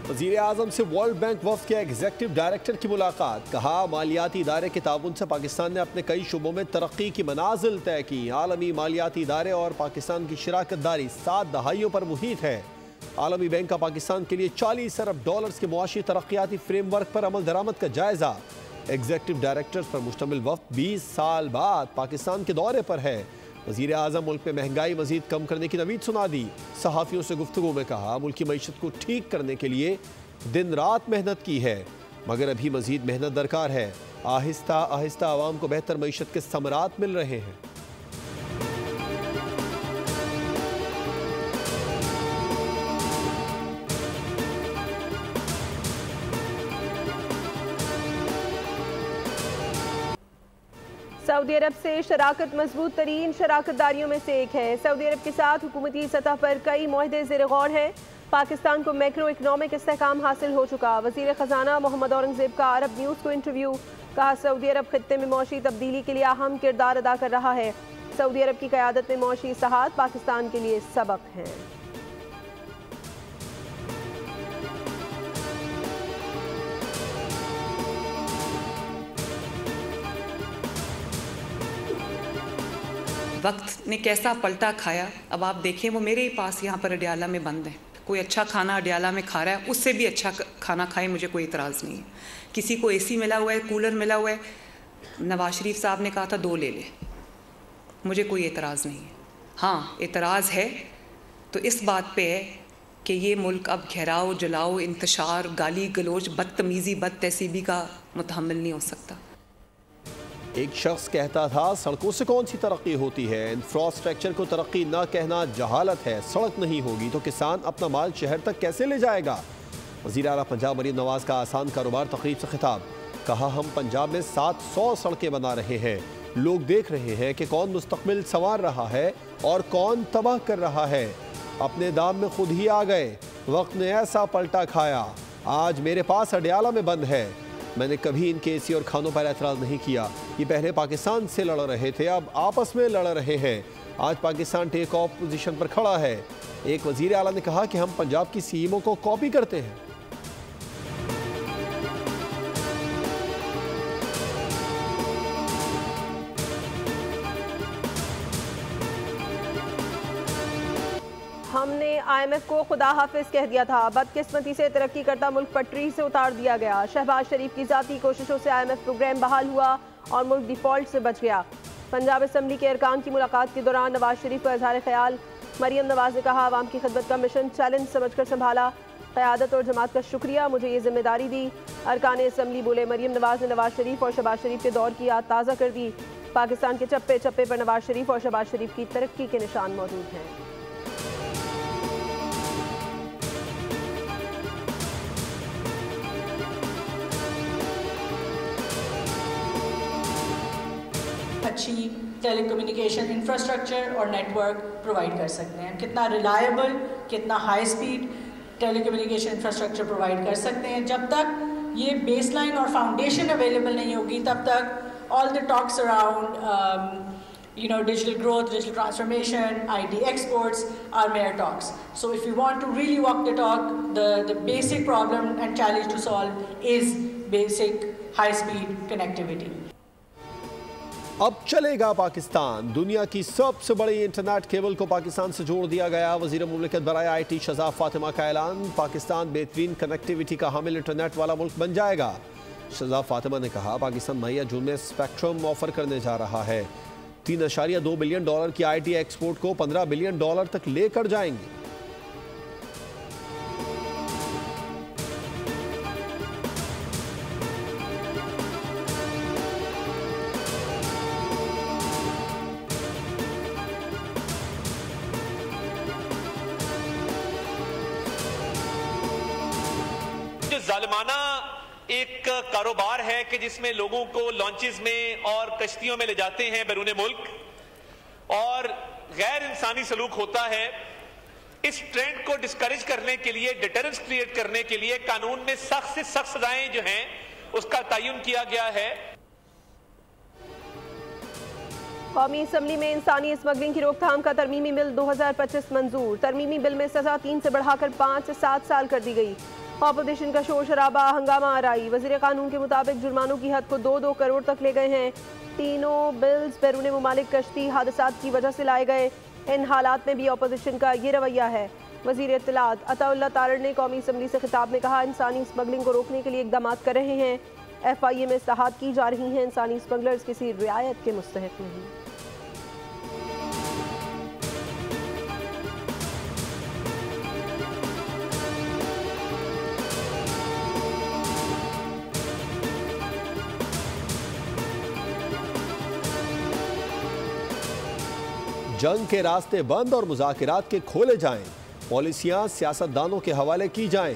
वज़ीर आज़म से world bank वफ़द के एग्जीक्यूटिव डायरेक्टर की मुलाकात। कहा मालियाती इदारे के ताउन से पाकिस्तान ने अपने कई शुबों में तरक्की की मनाजिल तय की। आलमी मालियाती इदारे और पाकिस्तान की शराकत दारी 7 दहाइयों पर मुहित है। आलमी बैंक का पाकिस्तान के लिए $40 अरब के मुआशी तरक्याती फ्रेमवर्क पर अमल दरामद का जायजा। एग्जीक्यूटिव डायरेक्टर्स पर मुश्तमिल वफ़द 20 साल बाद पाकिस्तान के दौरे पर है। वज़ीर आज़म मुल्क में महंगाई मजीद कम करने की नवीद सुना दी। सहाफ़ियों से गुफ्तगू में कहा मुल्क की मईशत को ठीक करने के लिए दिन रात मेहनत की है, मगर अभी मजीद मेहनत दरकार है। आहिस्ता आहिस्ता आवाम को बेहतर मईशत के समरात मिल रहे हैं। सऊदी अरब से शराकत मजबूत तरीन शराकतदारियों में से एक है। सऊदी अरब के साथ हुकूमती सतह पर कई मुआहदे ज़ेर गौर हैं। पाकिस्तान को मैक्रो इकनॉमिक इस्तेहकाम हासिल हो चुका। वज़ीर ख़जाना मोहम्मद औरंगज़ेब का अरब न्यूज़ को इंटरव्यू। कहा सऊदी अरब खित्ते में मौशी तब्दीली के लिए अहम किरदार अदा कर रहा है। सऊदी अरब की क़यादत में मौशी इस्लाहात पाकिस्तान के लिए सबक हैं। वक्त ने कैसा पलटा खाया। अब आप देखें वो मेरे ही पास यहाँ पर अडियाला में बंद है। कोई अच्छा खाना अडियाला में खा रहा है, उससे भी अच्छा खाना खाए, मुझे कोई इतराज़ नहीं है। किसी को एसी मिला हुआ है, कूलर मिला हुआ है, नवाज शरीफ साहब ने कहा था 2 ले ले, मुझे कोई एतराज़ नहीं है। हाँ, एतराज़ है तो इस बात पे है कि ये मुल्क अब घेराव, जलाओ, इंतशार, गाली गलोच, बदतमीज़ी, बद तहसीबी का मुतहम्मिल नहीं हो सकता। एक शख्स कहता था सड़कों से कौन सी तरक्की होती है, इंफ्रास्ट्रक्चर को तरक्की ना कहना जहालत है। सड़क नहीं होगी तो किसान अपना माल शहर तक कैसे ले जाएगा। वज़ीर आला पंजाब मरीम नवाज का आसान कारोबार तकरीब से खिताब। कहा हम पंजाब में 700 सड़कें बना रहे हैं। लोग देख रहे हैं कि कौन मुस्तकबिल संवार रहा है और कौन तबाह कर रहा है। अपने दाम में खुद ही आ गए। वक्त ने ऐसा पलटा खाया, आज मेरे पास अडियाला में बंद है। मैंने कभी इनके एसी और खानों पर एतराज़ नहीं किया। ये पहले पाकिस्तान से लड़ रहे थे, अब आपस में लड़ रहे हैं। आज पाकिस्तान टेक ऑफ पोजीशन पर खड़ा है। एक वज़ीर आला ने कहा कि हम पंजाब की सीएमओ को कॉपी करते हैं। हमने IMF को खुदा हाफिज कह दिया था। बदकिस्मती से तरक्की करता मुल्क पटरी से उतार दिया गया। शहबाज शरीफ की ज़ाती कोशिशों से IMF प्रोग्राम बहाल हुआ और मुल्क डिफ़ॉल्ट से बच गया। पंजाब असम्बली के अरकान की मुलाकात के दौरान नवाज शरीफ का इज़हार ख्याल। मरीम नवाज ने कहा आवाम की खिदमत का मिशन चैलेंज समझकर संभाला। क़यादत और जमात का शुक्रिया, मुझे ये जिम्मेदारी दी। अरकान असम्बली बोले। मरीम नवाज ने नवाज शरीफ और शहबाज शरीफ के दौर की याद ताज़ा कर दी। पाकिस्तान के चप्पे चप्पे पर नवाज शरीफ और शहबाज शरीफ की तरक्की के निशान मौजूद हैं। अच्छी टेलीकम्युनिकेशन इंफ्रास्ट्रक्चर और नेटवर्क प्रोवाइड कर सकते हैं। कितना रिलायबल, कितना high speed telecommunication infrastructure provide कर सकते हैं। जब तक ये बेसलाइन और फाउंडेशन अवेलेबल नहीं होगी, तब तक all the talks around digital growth, digital transformation, IT exports are mere talks. So if you want to really walk the talk, the basic problem and challenge to solve is basic high-speed connectivity. अब चलेगा पाकिस्तान। दुनिया की सबसे बड़ी internet cable को पाकिस्तान से जोड़ दिया गया। वज़ीर मुमलिकत बराए IT शहज़ाद फातिमा का ऐलान। पाकिस्तान बेहतरीन कनेक्टिविटी का हामिल इंटरनेट वाला मुल्क बन जाएगा। शहज़ाद फातिमा ने कहा पाकिस्तान मई जून में स्पेक्ट्रम ऑफर करने जा रहा है। $3.2 बिलियन की IT एक्सपोर्ट को $15 बिलियन तक लेकर जाएंगे। जो जालिमाना एक कारोबार है कि जिसमें लोगों को लॉन्चेस में और कश्तियों में ले जाते हैं बैरून मुल्क और गैर इंसानी सलूक होता है, इस ट्रेंड को डिस्करेज करने के लिए, डिटरेंस क्रिएट करने के लिए कानून में सख्त से सख्त सजाएं जो हैं उसका तयन किया गया है। कौमी असम्बली में इंसानी स्मगलिंग की रोकथाम का तरमीमी बिल 2025 मंजूर। तरमीमी बिल में सजा 3 से बढ़ाकर 5 से 7 साल कर दी गई। ऑपोजिशन का शोर शराबा, हंगामा आराई। वजीर कानून के मुताबिक जुर्मानों की हद को 2-2 करोड़ तक ले गए हैं। तीनों बिल्स बैरून मुमालिक कश्ती हादसात की वजह से लाए गए। इन हालात में भी ऑपोजिशन का ये रवैया है। वजीर इत्तलात अताउल्लाह तारड़ ने कौमी असम्बली से खिताब में कहा, इंसानी स्मगलिंग को रोकने के लिए इकदाम कर रहे हैं। FIA में इस्लाहात की जा रही हैं। इंसानी स्मगलर्स किसी रियायत के मुस्तहिक नहीं। जंग के रास्ते बंद और मुज़ाकिरात के खोले जाएं। पॉलिसियाँ सियासतदानों के हवाले की जाएं।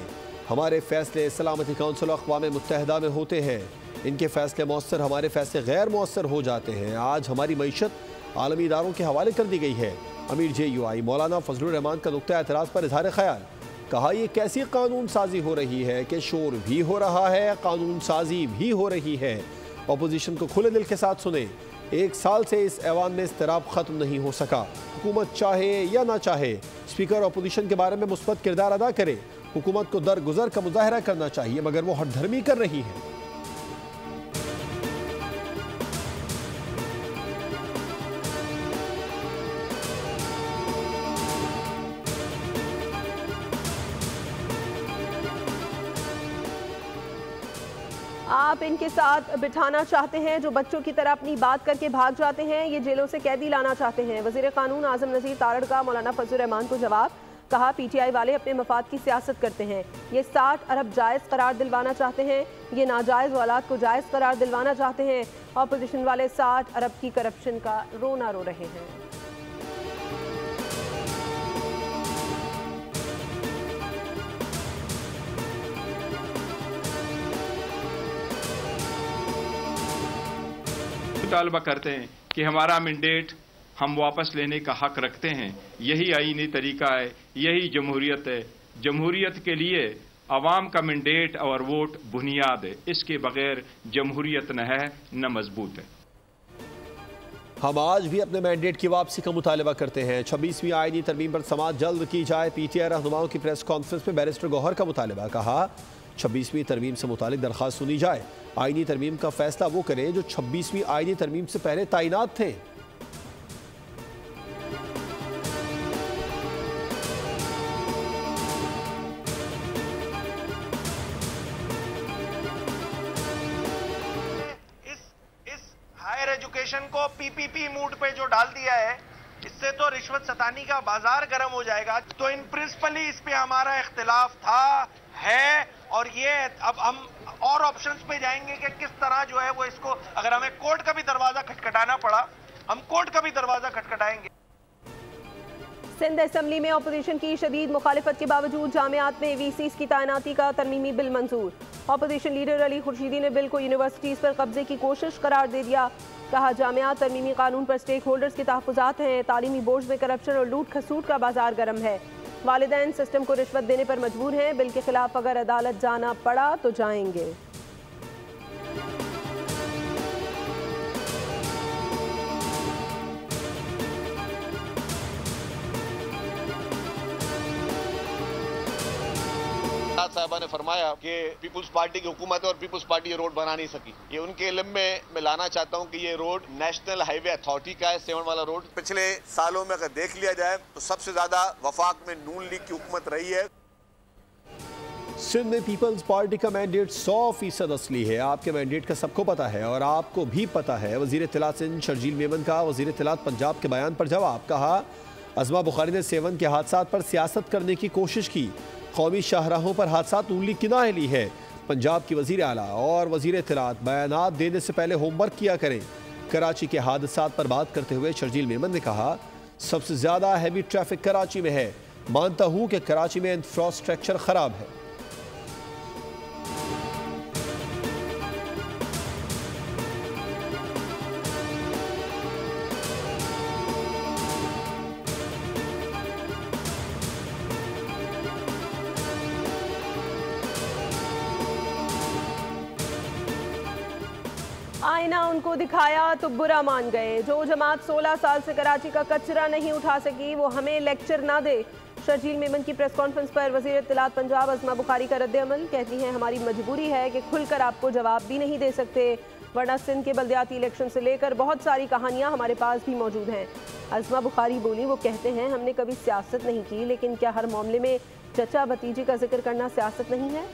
हमारे फैसले सलामती कौंसिल अक़वाम मुत्तहिदा में होते हैं। इनके फैसले मौसर, हमारे फैसले गैर मौसर हो जाते हैं। आज हमारी मईशत आलमी इदारों के हवाले कर दी गई है। अमीर JUI मौलाना फजलुर रहमान का नुक्ता एतराज़ पर इजहार ख्याल। कहा, यह कैसी कानून साजी हो रही है कि शोर भी हो रहा है, कानून साजी भी हो रही है। अपोजिशन को खुले दिल के साथ सुने। 1 साल से इस ऐवान में इस्तिराब ख़त्म नहीं हो सका। हुकूमत चाहे या ना चाहे, स्पीकर अपोजिशन के बारे में मुस्बत किरदार अदा करे। हुकूमत को दरगुजर का मुजाहरा करना चाहिए, मगर वो हठधर्मी कर रही है। आप इनके साथ बिठाना चाहते हैं जो बच्चों की तरह अपनी बात करके भाग जाते हैं। ये जेलों से कैदी लाना चाहते हैं। वजीर कानून आजम नज़ीर तारड़ का मौलाना फजलुर रहमान को जवाब। कहा, PTI वाले अपने मफाद की सियासत करते हैं। ये 60 अरब जायज़ करार दिलवाना चाहते हैं। ये नाजायज़ औलाद को जायज़ करार दिलवाना चाहते हैं। अपोजिशन वाले 60 अरब की करप्शन का रोना रो रहे हैं। मुतालबा करते हैं कि हमारा मैंडेट हम वापस लेने का हक रखते हैं। यही आईनी तरीका है, यही जमहूरियत है। जमहूरियत के लिए अवाम का मैंडेट और वोट बुनियाद है। इसके बगैर जमहूरियत न है न मजबूत है। हम आज भी अपने मैंडेट की वापसी का मुतालबा करते हैं। 26वीं आईनी तरमीम पर समाअत जल्द की जाए। PTI रहनुमाओं की प्रेस कॉन्फ्रेंस में बैरिस्टर गौहर का मुतालबा। कहा, 26वीं तरमीम से मुतालिक दरख्वास्त सुनी जाए। आईनी तरमीम का फैसला वो करें जो 26वीं आईनी तरमीम से पहले तैनात थे। इस हायर एजुकेशन को PPP मूड पे जो डाल दिया है, इससे तो रिश्वत सतानी का बाजार गर्म हो जाएगा। तो इन प्रिंसिपली इस पे हमारा इख्तिलाफ था, है, और ये अब हम और ऑप्शंस पे जाएंगे कि किस तरह जो है वो इसको, अगर हमें कोर्ट का भी दरवाजा खटखटाना पड़ा, हम कोर्ट का भी दरवाजा खटखटाएंगे। सिंध असेंबली में अपोजिशन की शदीद मुखालिफत के बावजूद जामियात में VCs की तैनाती का तरमीमी बिल मंजूर। अपोजिशन लीडर अली खुर्शीदी ने बिल को यूनिवर्सिटीज पर कब्जे की कोशिश करार दे दिया। कहा, जामियात तरमीमी कानून पर स्टेक होल्डर्स के तहफ़्फ़ुज़ात हैं। तालीमी बोर्ड में करप्शन और लूट खसूट का बाजार गर्म है। वालिदैन सिस्टम को रिश्वत देने पर मजबूर हैं। बिल के खिलाफ अगर अदालत जाना पड़ा तो जाएंगे। साहबा ने फरमाया कि पीपुल्स पार्टी की हुकूमत है और पीपुल्स पार्टी ये रोड बना नहीं सकी। ये उनके इल्म में मैं लाना चाहता हूँ कि ये रोड नेशनल हाईवे अथॉरिटी का है, 7 वाला रोड। पिछले सालों में अगर देख लिया जाए तो सबसे ज्यादा वफाक में नून लीग की हुकूमत रही है। सिंध में पीपल्स पार्टी का मैंडेट 100% असली है। आपके मैंडेट का सबको पता है और आपको भी पता है। वजीर इत्तलात सिंध शर्जील मेमन का वजीर इत्तलात पंजाब के बयान पर जवाब। कहा, अज़मा बुखारी ने 7 के हादसात पर सियासत करने की कोशिश की। कौमी शाहराहों पर हादसात नून लीग की ना ली है। पंजाब की वजीर आला और वजीर इत्तलात बयानात देने से पहले होमवर्क किया करें। कराची के हादसात पर बात करते हुए शर्जील मेमन ने कहा, सबसे ज़्यादा हैवी ट्रैफिक कराची में है। मानता हूँ कि कराची में इंफ्रास्ट्रक्चर ख़राब है। आईना उनको दिखाया तो बुरा मान गए। जो जमात 16 साल से कराची का कचरा नहीं उठा सकी वो हमें लेक्चर ना दे। शर्जील मेमन की प्रेस कॉन्फ्रेंस पर वज़ीर इत्तलात पंजाब अज़मा बुखारी का रद्द-ए-अमल। कहती हैं हमारी मजबूरी है कि खुलकर आपको जवाब भी नहीं दे सकते, वरना सिंध के बल्दियाती इलेक्शन से लेकर बहुत सारी कहानियां हमारे पास भी मौजूद हैं। अज़मा बुखारी बोली, वो कहते हैं हमने कभी सियासत नहीं की, लेकिन क्या हर मामले में चचा भतीजी का जिक्र करना सियासत नहीं है?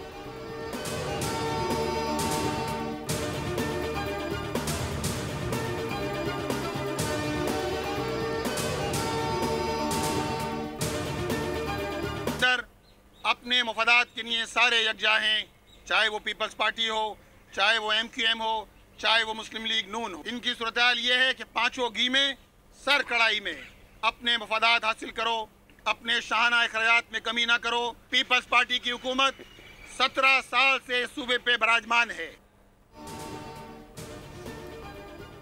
अपने मफादात के लिए सारे यकजा हैं, चाहे वो पीपल्स पार्टी हो, चाहे वो MQM हो, चाहे वो मुस्लिम लीग नून हो। इनकी सूरत-ए-हाल ये है कि पांचों घी में सर कढ़ाई में अपने मफादात हासिल करो, अपने शाहाना अखराजात में कमी ना करो। पीपल्स पार्टी की हुकूमत 17 साल से सूबे पे बराजमान है।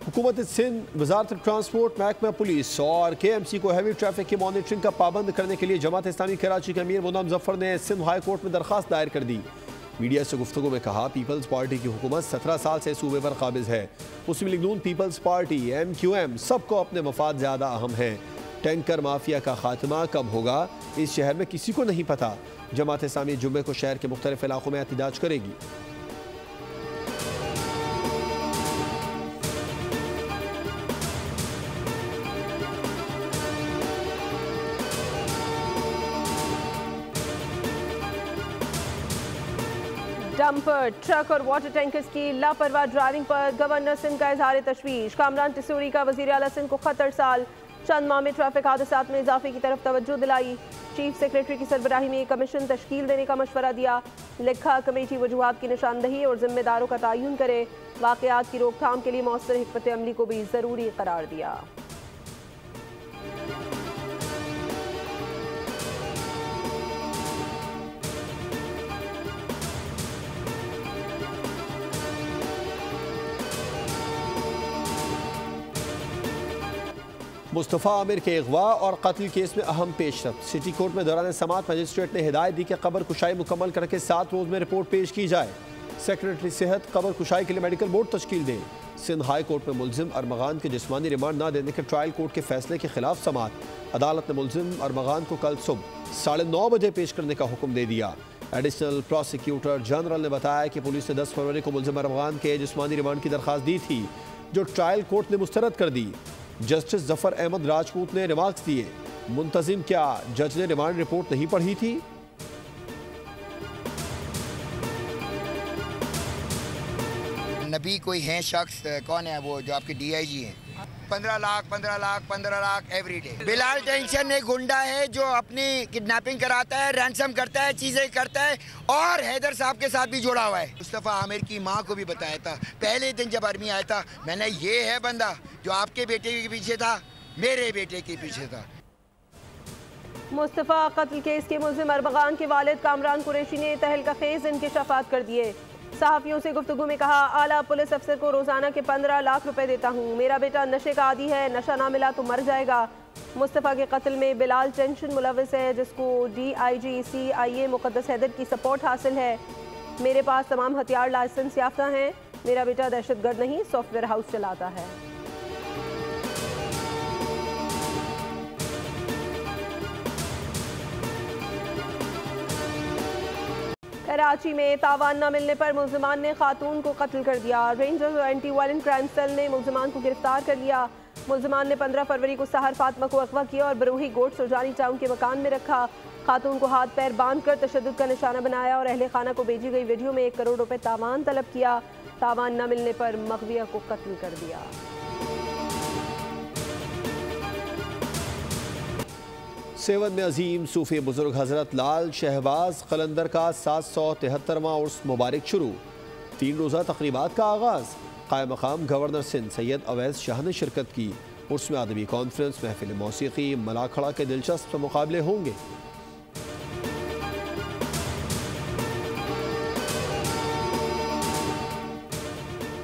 हुकूमत सिंध, वजारत ट्रांसपोर्ट, महकमा पुलिस और KMC को हैवी ट्रैफिक की मॉनिटरिंग का पाबंद करने के लिए जमात इस्लामी कराची के अमीर मुन्ना मुजफ्फर ने सिंध हाई कोर्ट में दरख्वास्त दायर कर दी। मीडिया से गुफ्तगू में कहा, पीपल्स पार्टी की हुकूमत 17 साल से सूबे पर काबिज है। मुस्लिम लीग नून, पीपल्स पार्टी, MQM सबको अपने मफाद ज़्यादा अहम हैं। टैंकर माफिया का खात्मा कब होगा इस शहर में किसी को नहीं पता। जमात इस्लामी जुम्मे को शहर के मुख्तलिफ इलाकों में एहतजाज करेगी। डंपर, ट्रक और वाटर टैंकर्स की लापरवाह ड्राइविंग पर गवर्नर सिंध का इजहार तशवीश। कामरान टिसूरी का वज़ीर आला सिंध को खत अरसाल। चंद माह में ट्रैफिक हादसात में इजाफे की तरफ तवज्जो दिलाई। चीफ सेक्रेटरी की सरबराही में कमीशन तश्कील देने का मशवरा दिया। लिखा, कमेटी वजूहात की निशानदही और जिम्मेदारों का तयन करे। वाक़यात की रोकथाम के लिए मौसर हिकमत अमली को भी ज़रूरी करार दिया। मुस्तफ़ा आमिर के अगवा और कत्ल केस में अहम पेशरफ्त। सिटी कोर्ट में दौरान समाअत मजिस्ट्रेट ने हिदायत दी कि कब्र कुशाई मुकम्मल करके 7 रोज़ में रिपोर्ट पेश की जाए। सेक्रेटरी सेहत कब्र कुशाई के लिए मेडिकल बोर्ड तश्कील दे। सिंध हाई कोर्ट में मुलजिम अरमगान के जिस्मानी रिमांड न देने के ट्रायल कोर्ट के फैसले के खिलाफ समाअत। अदालत ने मुलजिम अरमगान को कल सुबह 9:30 बजे पेश करने का हुक्म दे दिया। एडिशनल प्रोसिक्यूटर जनरल ने बताया कि पुलिस ने 10 फरवरी को मुलजिम अरमगान के जिस्मानी रिमांड की दरख्वास्त दी थी, जो ट्रायल कोर्ट ने मुस्तरद कर दी। जस्टिस जफर अहमद राजपूत ने रिमार्क्स दिए, मुंतजिम क्या जज ने रिमांड रिपोर्ट नहीं पढ़ी थी? नबी कोई है शख्स, कौन है वो जो आपके DIG हैं? 15 lakh every day. Bilal tension एक गुंडा है जो अपनी किडनैपिंग कराता है, रैंसम करता है, चीजें करता है और हैदर साहब के साथ भी जुड़ा हुआ है। मुस्तफ़ा आमिर की माँ को भी बताया था पहले दिन जब आर्मी आया था, मैंने ये है बंदा जो आपके बेटे के पीछे था, मेरे बेटे के पीछे था। मुस्तफ़ा कत्ल केस के मुलजिम अरमगान के वालिद कामरान कुरैशी ने तहलका खेज इंकशाफात कर दिए। सहाफ़ियों से गुफ्तगू में कहा, आला पुलिस अफसर को रोजाना के 15 लाख रुपए देता हूँ। मेरा बेटा नशे का आदी है, नशा ना मिला तो मर जाएगा। मुस्तफ़ा के कत्ल में बिलाल टेंशन मुलविस है, जिसको DIG CIA मुक़द्दस हैदर की सपोर्ट हासिल है। मेरे पास तमाम हथियार लाइसेंस याफ्ता हैं। मेरा बेटा दहशतगर्द नहीं, सॉफ्टवेयर हाउस चलाता है। कराची में तावान न मिलने पर मुलजिमान ने खातून को कत्ल कर दिया। रेंजर्स और एंटी वायलेंट क्राइम सेल ने मुलजिमान को गिरफ्तार कर लिया। मुलजिमान ने 15 फरवरी को सहर फातिमा को अगवा किया और बरूही गोट सुरजानी टाउन के मकान में रखा। खातून को हाथ पैर बांध कर तशद्दुद का निशाना बनाया और अहले खाना को भेजी गई वीडियो में 1 करोड़ रुपए तावान तलब किया। तावान न मिलने पर मगविया को कत्ल कर दिया। सेवन में अजीम सूफी बुजुर्ग हजरत लाल शहबाज कलंदर का 773वां उर्स मुबारक शुरू। 3 रोज़ा तकरीबात का आगाज़। कायम मकाम गवर्नर सिंध सैयद अवैस शाह ने शिरकत की। उर्स में आदमी कॉन्फ्रेंस, महफिल मौसीकी, मलाखड़ा के दिलचस्प मुकाबले होंगे।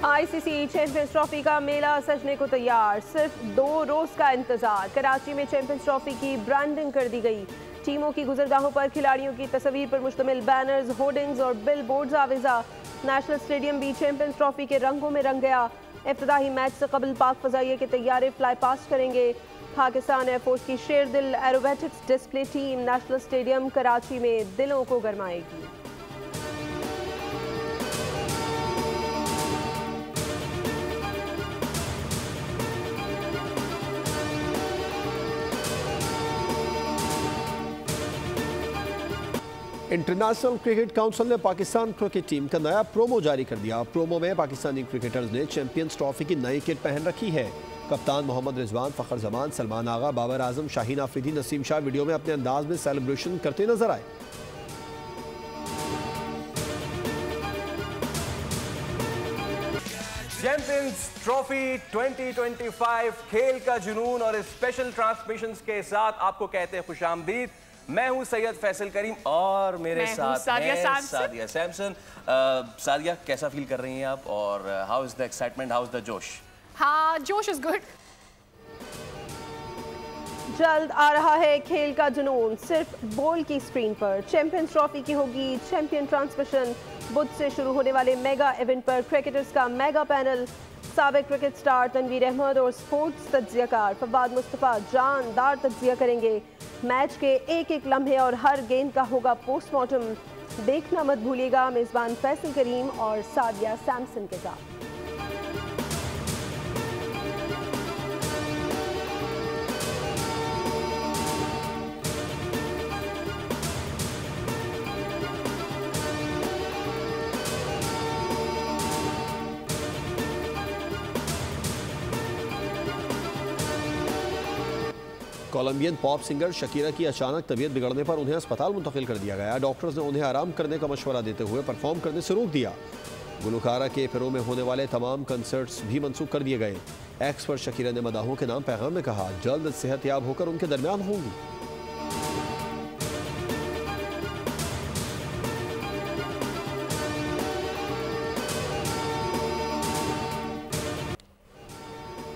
ICC चैंपियंस ट्रॉफी का मेला सजने को तैयार। सिर्फ 2 रोज का इंतजार। कराची में चैंपियंस ट्रॉफी की ब्रांडिंग कर दी गई। टीमों की गुजरगाहों पर खिलाड़ियों की तस्वीर पर मुश्तमिल बैनर्स, होर्डिंग्स और बिल बोर्ड्स आविजा। नेशनल स्टेडियम भी चैंपियंस ट्रॉफी के रंगों में रंग गया। इफ्तिताही मैच से कबल पाक फजाइया के तैयारे फ्लाई पास्ट करेंगे। पाकिस्तान एयरफोर्स की Sherdil aerobatics display team national stadium Karachi में दिलों को गरमाएगी। इंटरनेशनल क्रिकेट काउंसिल ने पाकिस्तान क्रिकेट टीम का नया प्रोमो जारी कर दिया। प्रोमो में पाकिस्तानी क्रिकेटर्स ने चैंपियंस ट्रॉफी की नई किट पहन रखी है। कप्तान मोहम्मद रिजवान, फखर जमान, सलमान आगा, बाबर आजम, शाहीन आफरीदी, नसीम शाह वीडियो में अपने अंदाज में सेलिब्रेशन करते नजर आए। चैंपियंस ट्रॉफी 2025 खेल का जुनून और स्पेशल ट्रांसमिशंस के साथ आपको कहते हैं खुशामदीद। मैं हूं सैयद फैसल करीम और मेरे साथ सादिया सैमसन। सादिया, कैसा फील कर रही हैं आप और how is the excitement, how is the जोश? हाँ, जोश इज गुड। जल्द आ रहा है खेल का जुनून सिर्फ बोल की स्क्रीन पर। चैंपियंस ट्रॉफी की होगी चैंपियन ट्रांसमिशन। बुध से शुरू होने वाले मेगा इवेंट पर क्रिकेटर्स का मेगा पैनल, साबिक क्रिकेट स्टार तनवीर अहमद और स्पोर्ट्स तज्जियाकार फवाद मुस्तफ़ा जानदार तज्जिया करेंगे। मैच के एक एक लम्हे और हर गेंद का होगा पोस्टमार्टम। देखना मत भूलिएगा मेज़बान फैसल करीम और सादिया सैमसन के साथ। कोलंबियन पॉप सिंगर शकीरा की अचानक तबीयत बिगड़ने पर उन्हें अस्पताल मुंतकिल कर दिया गया। डॉक्टर्स ने उन्हें आराम करने का मशवरा देते हुए परफॉर्म करने से रोक दिया। गुलकारा के पेरो में होने वाले तमाम कंसर्ट्स भी मनसूख कर दिए गए। एक्स पर शकीरा ने मदाहों के नाम पैगाम में कहा जल्द सेहतयाब होकर उनके दरमियान होंगी।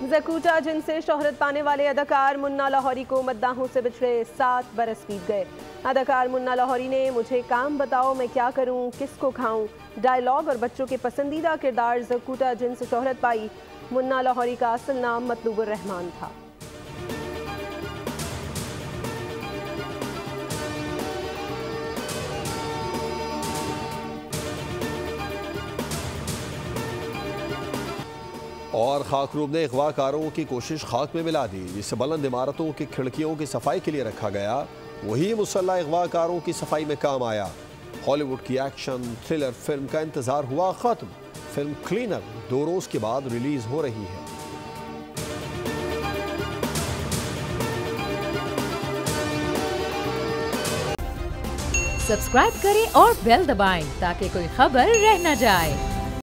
ज़कूटा जिनसे शोहरत पाने वाले अदाकार मुन्ना लाहौरी को मद्दाहों से बिछड़े 7 बरस बीत गए। अदाकार मुन्ना लाहौरी ने मुझे काम बताओ मैं क्या करूं, किसको खाऊं, डायलॉग और बच्चों के पसंदीदा किरदार ज़कूटा जिनसे शोहरत पाई। मुन्ना लाहौरी का असल नाम मतलूबुर रहमान था। और खाकरूब ने अगवाकारों की कोशिश खाक में मिला दी। जिसे बुलंद इमारतों की खिड़कियों की सफाई के लिए रखा गया, वही मुसल्लह अगवाकारों की सफाई में काम आया। हॉलीवुड की एक्शन थ्रिलर फिल्म का इंतजार हुआ खत्म। फिल्म क्लीनर 2 रोज के बाद रिलीज हो रही है। सब्सक्राइब करें और बेल दबाएं ताकि कोई खबर रह न जाए।